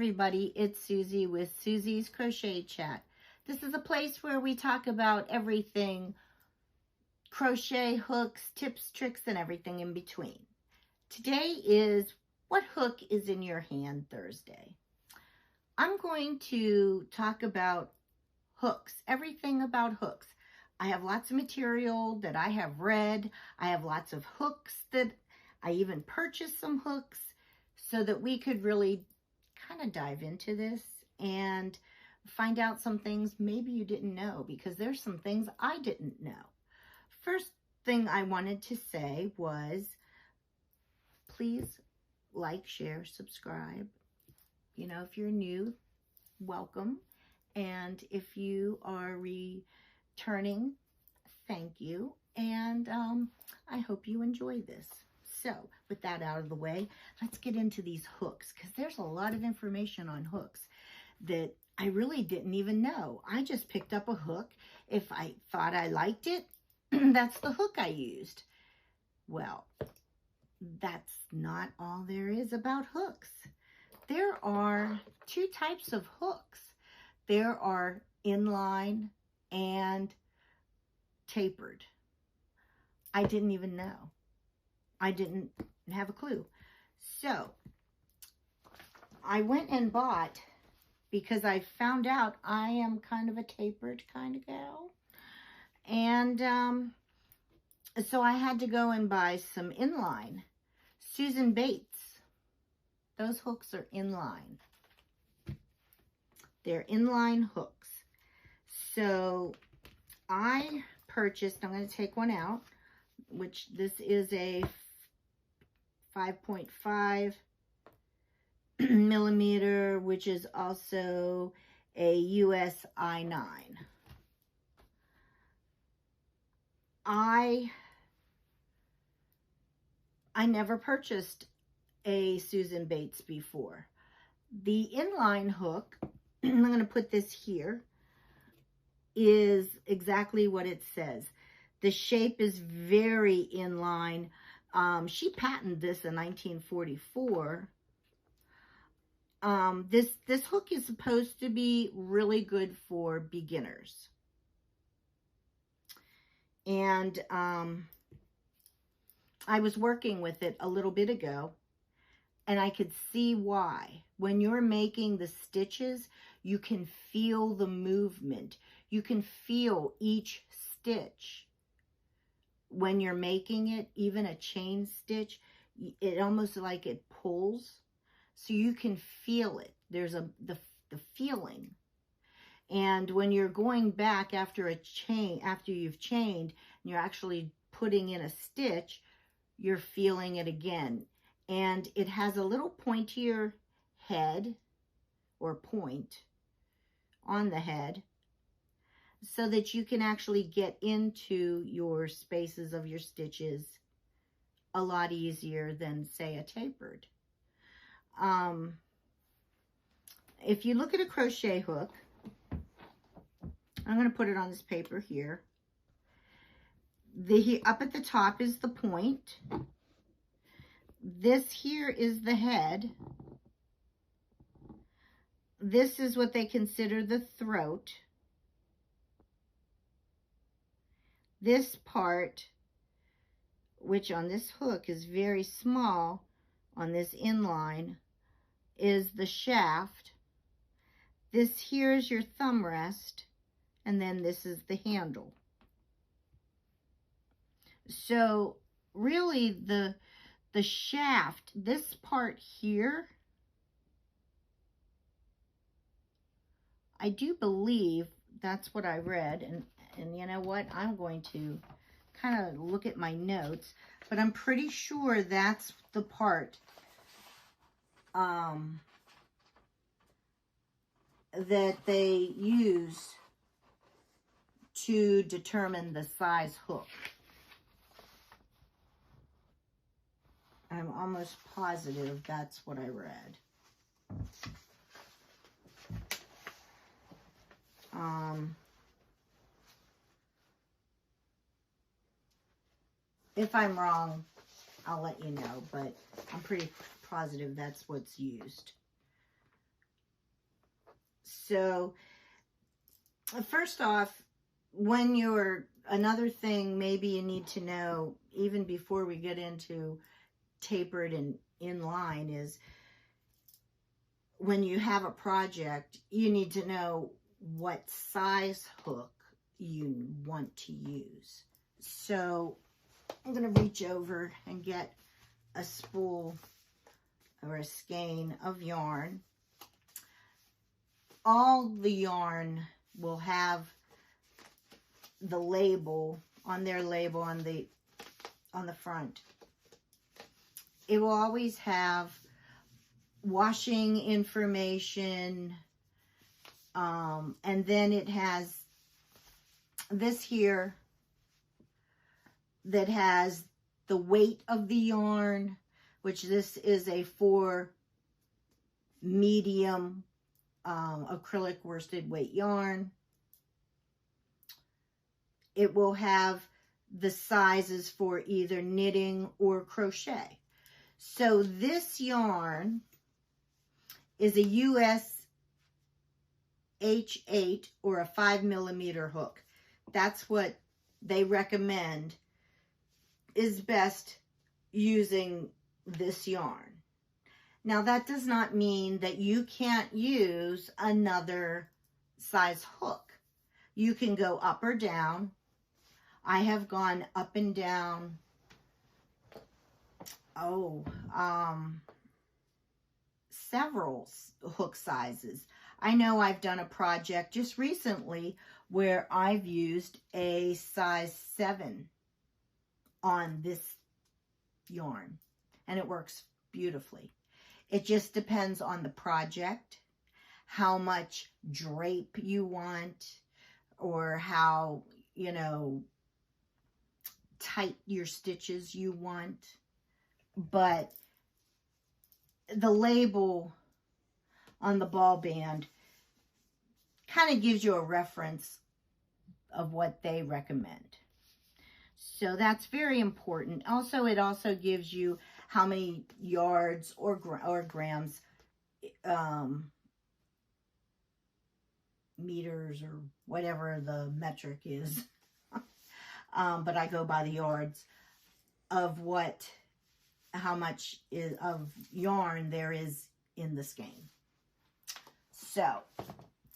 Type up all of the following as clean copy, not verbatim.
everybody, it's Susie with Susie's Crochet Chat. This is a place where we talk about everything crochet, hooks, tips, tricks, and everything in between. Today is What Hook is in Your Hand Thursday. I'm going to talk about hooks, everything about hooks. I have lots of material that I have read. I have lots of hooks that I even purchased some hooks so that we could really kind of dive into this and find out some things maybe you didn't know, because there's some things I didn't know. First thing I wanted to say was, please like, share, subscribe. You know, if you're new, welcome. And if you are returning, thank you. And I hope you enjoy this. So, with that out of the way, let's get into these hooks, because there's a lot of information on hooks that I really didn't even know. I just picked up a hook. If I thought I liked it, that's the hook I used. Well, that's not all there is about hooks. There are two types of hooks. There are inline and tapered. I didn't even know. I didn't have a clue. So I went and bought, because I found out I am kind of a tapered kind of gal. And so I had to go and buy some inline. Susan Bates. Those hooks are inline. They're inline hooks. So I purchased, I'm going to take one out, which this is a 5.5 millimeter, which is also a US I9. I never purchased a Susan Bates before. The inline hook, I'm going to put this here, is exactly what it says. The shape is very inline. She patented this in 1944. This hook is supposed to be really good for beginners. And I was working with it a little bit ago, and I could see why. When you're making the stitches, you can feel the movement. You can feel each stitch. When you're making it, even a chain stitch, it almost like it pulls. So you can feel it. There's the feeling. And when you're going back after you've chained, and you're actually putting in a stitch, you're feeling it again. And it has a little pointier head, or point on the head, so that you can actually get into your spaces of your stitches a lot easier than, say, a tapered. If you look at a crochet hook, I'm going to put it on this paper here. Up at the top is the point. This here is the head. This is what they consider the throat. This part, which on this hook is very small, on this inline, is the shaft. This here is your thumb rest, and then this is the handle. So really the shaft, this part here, I do believe that's what I read, and you know what, I'm going to kind of look at my notes, but I'm pretty sure that's the part that they use to determine the size hook. I'm almost positive that's what I read. If I'm wrong, I'll let you know, but I'm pretty positive that's what's used. So first off, another thing maybe you need to know, even before we get into tapered and inline, is when you have a project, you need to know what size hook you want to use. So I'm going to reach over and get a spool or a skein of yarn. All the yarn will have the label on their label on the front. It will always have washing information, and then it has this here that has the weight of the yarn, which this is a 4 medium acrylic worsted weight yarn. It will have the sizes for either knitting or crochet. So this yarn is a US H8 or a 5mm hook. That's what they recommend is best using this yarn. Now that does not mean that you can't use another size hook. You can go up or down. I have gone up and down, several hook sizes. I know I've done a project just recently where I've used a size 7 on this yarn, and it works beautifully. It just depends on the project, how much drape you want, or how, you know, tight your stitches you want. But the label on the ball band kind of gives you a reference of what they recommend. So that's very important. Also, it also gives you how many yards or grams, meters or whatever the metric is. But I go by the yards of how much of yarn there is in the skein. So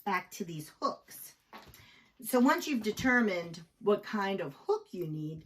back to these hooks. So once you've determined what kind of hook you need,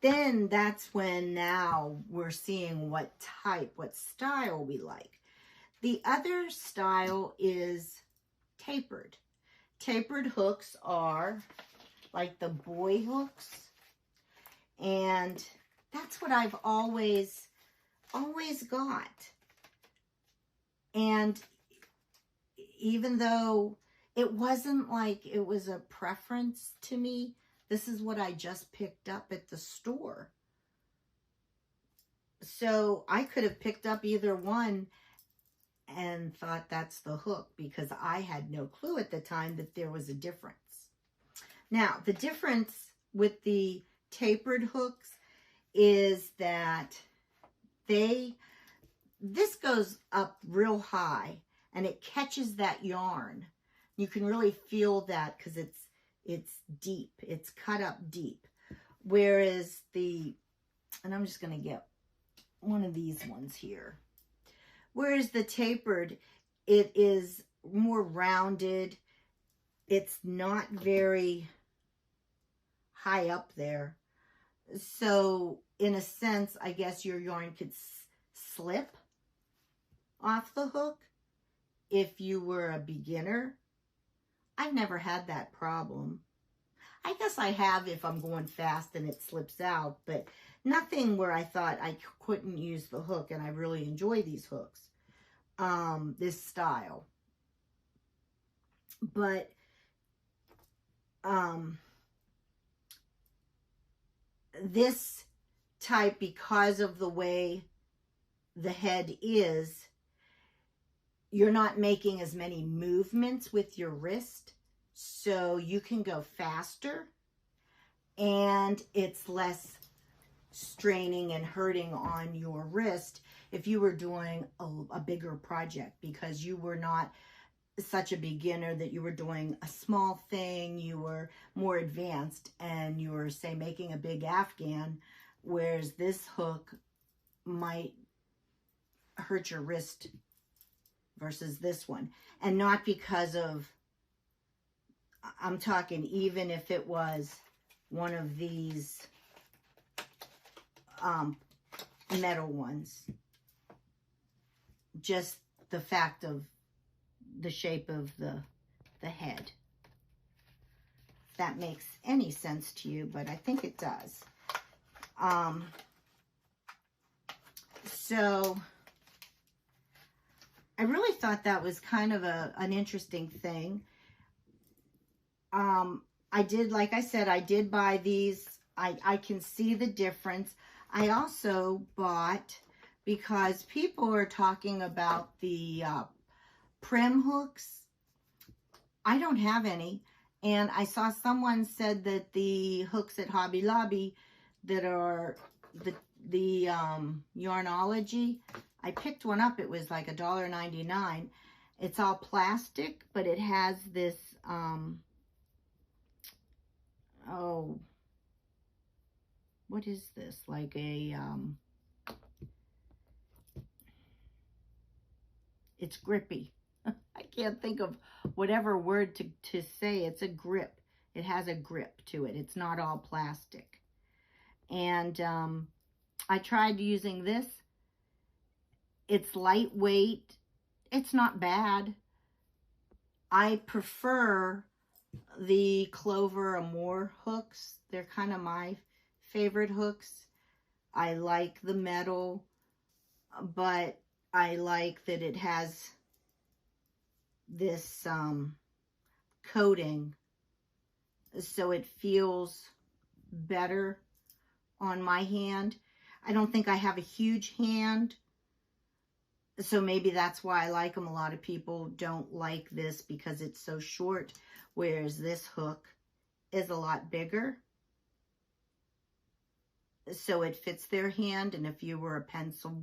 then that's when now we're seeing what type, what style we like. The other style is tapered. Tapered hooks are like the boy hooks, and that's what I've always got. And even though it wasn't like it was a preference to me, this is what I just picked up at the store. So I could have picked up either one and thought that's the hook, because I had no clue at the time that there was a difference. Now, the difference with the tapered hooks is that this goes up real high and it catches that yarn. You can really feel that because it's deep. It's cut up deep. Whereas and I'm just going to get one of these ones here. Whereas the tapered, it is more rounded. It's not very high up there. So in a sense, I guess your yarn could slip off the hook if you were a beginner. I've never had that problem. I guess I have if I'm going fast and it slips out, but nothing where I thought I couldn't use the hook, and I really enjoy these hooks, this style. But this type, because of the way the head is, you're not making as many movements with your wrist, so you can go faster, and it's less straining and hurting on your wrist if you were doing a bigger project, because you were not such a beginner that you were doing a small thing, you were more advanced, and you were, say, making a big Afghan, whereas this hook might hurt your wrist versus this one. And not because of, I'm talking even if it was one of these metal ones, just the fact of the shape of the head. If that makes any sense to you, but I think it does. So I really thought that was kind of an interesting thing. I did, like I said, I did buy these. I can see the difference. I also bought, because people are talking about the prim hooks. I don't have any, and I saw someone said that the hooks at Hobby Lobby that are the Yarnology, I picked one up. It was like $1.99. It's all plastic, but it has this oh, what is this? Like a it's grippy. I can't think of whatever word to say. It's a grip. It has a grip to it. It's not all plastic. And I tried using this. It's lightweight. It's not bad. I prefer the Clover Amore hooks. They're kind of my favorite hooks. I like the metal, but I like that it has this coating, so it feels better on my hand. I don't think I have a huge hand, so maybe that's why I like them. A lot of people don't like this because it's so short, whereas this hook is a lot bigger, so it fits their hand. And if you were a pencil,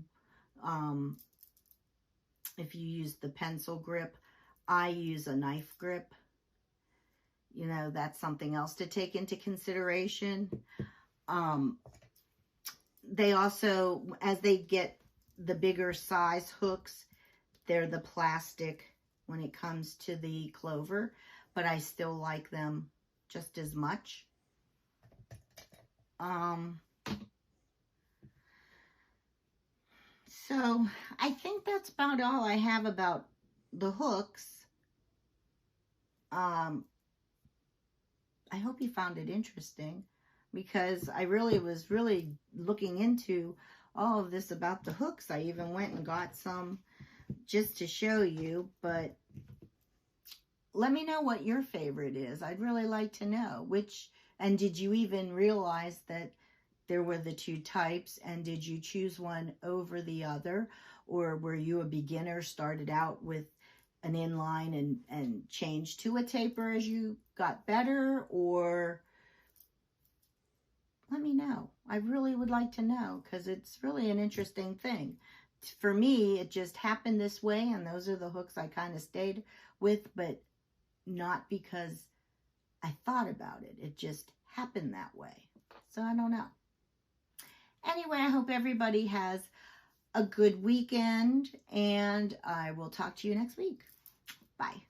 if you use the pencil grip, I use a knife grip. You know, that's something else to take into consideration. They also, as they get the bigger size hooks, they're the plastic when it comes to the Clover, but I still like them just as much. So I think that's about all I have about the hooks. I hope you found it interesting, because I was really looking into all of this about the hooks. I even went and got some just to show you, but let me know what your favorite is. I'd really like to know which, and did you even realize that there were the two types, and did you choose one over the other, or were you a beginner, started out with an inline and changed to a taper as you got better? Or let me know. I really would like to know, because it's really an interesting thing. For me, it just happened this way, and those are the hooks I kind of stayed with, but not because I thought about it. It just happened that way. So I don't know. Anyway, I hope everybody has a good weekend, and I will talk to you next week. Bye.